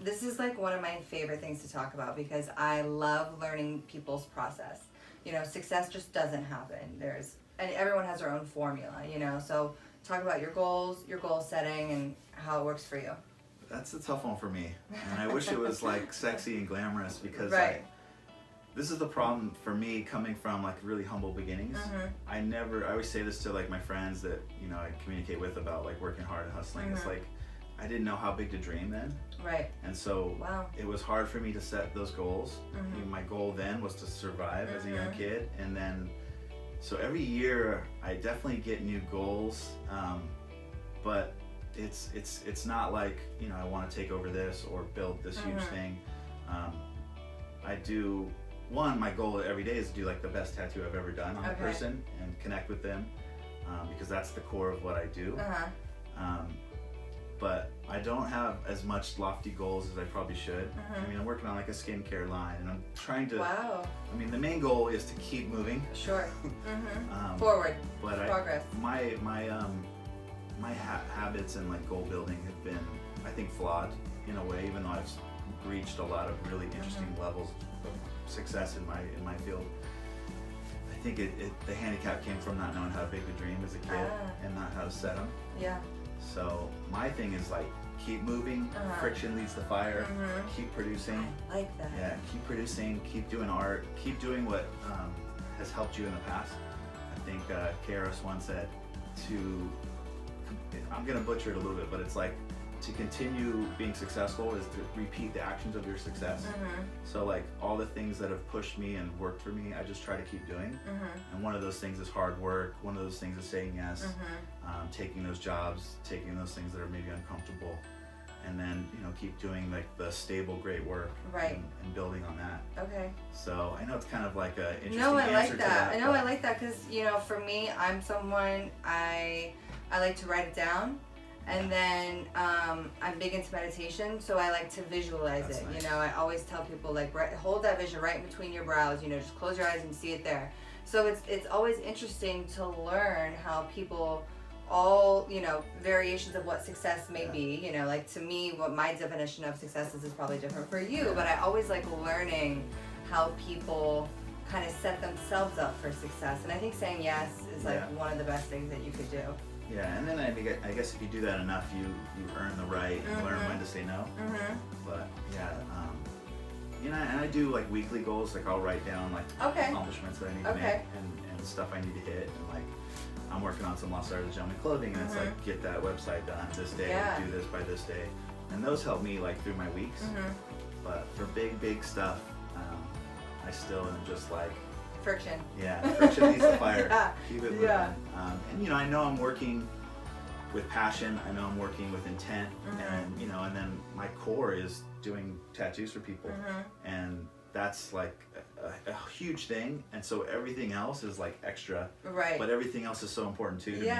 this is like one of my favorite things to talk about because I love learning people's process. You know, success just doesn't happen. And everyone has their own formula, you know. So talk about your goals, your goal setting, and how it works for you. That's a tough one for me, and I wish it was like sexy and glamorous because Right. this is the problem for me coming from like really humble beginnings. I always say this to like my friends that, you know, I communicate with about like working hard and hustling. It's like, I didn't know how big to dream then. Right. And so Wow. it was hard for me to set those goals. I mean, my goal then was to survive as a young kid. And then, so every year I definitely get new goals. But it's not like, you know, I want to take over this or build this huge thing. My goal every day is to do like the best tattoo I've ever done on a person and connect with them, because that's the core of what I do. But I don't have as much lofty goals as I probably should. I mean, I'm working on like a skincare line, and I'm trying to. Wow. I mean, the main goal is to keep moving. Sure. Forward. But Progress. My habits and like goal building have been, I think, flawed in a way. Even though I've reached a lot of really interesting levels of success in my field, I think the handicap came from not knowing how big to dream as a kid and not how to set them. Yeah. So my thing is like keep moving. Friction leads to fire. Keep producing. I like that. Yeah, keep producing. Keep doing art. Keep doing what has helped you in the past. I think Karos once said I'm gonna butcher it a little bit, but it's like to continue being successful is to repeat the actions of your success. So like all the things that have pushed me and worked for me, I just try to keep doing. And one of those things is hard work. One of those things is saying yes, taking those jobs, taking those things that are maybe uncomfortable, and then, you know, keep doing like the stable, great work, and building on that. Okay. So I know it's kind of like a interesting No, I answer like to that. that. I know, I like that because, you know, for me, I'm someone I like to write it down. And then I'm big into meditation, so I like to visualize it. Nice. You know, I always tell people like hold that vision right in between your brows. You know, just close your eyes and see it there. So it's always interesting to learn how people, all, you know, variations of what success may be. You know, like to me, what my definition of success is probably different for you. But I always like learning how people kind of set themselves up for success. And I think saying yes is like one of the best things that you could do. Yeah, and then I guess if you do that enough, you earn the right and learn when to say no. But yeah, you know, and I do like weekly goals. Like I'll write down like accomplishments that I need to make and stuff I need to hit. And like I'm working on some Lost Art of the Gentleman clothing, and it's like get that website done this day, do this by this day, and those help me like through my weeks. But for big stuff, I still am just like. Friction. Yeah, friction leads to fire. Keep it moving. And you know, I know I'm working with passion. I know I'm working with intent, and you know, and then my core is doing tattoos for people, and that's like a huge thing. And so everything else is like extra. Right. But everything else is so important too to me.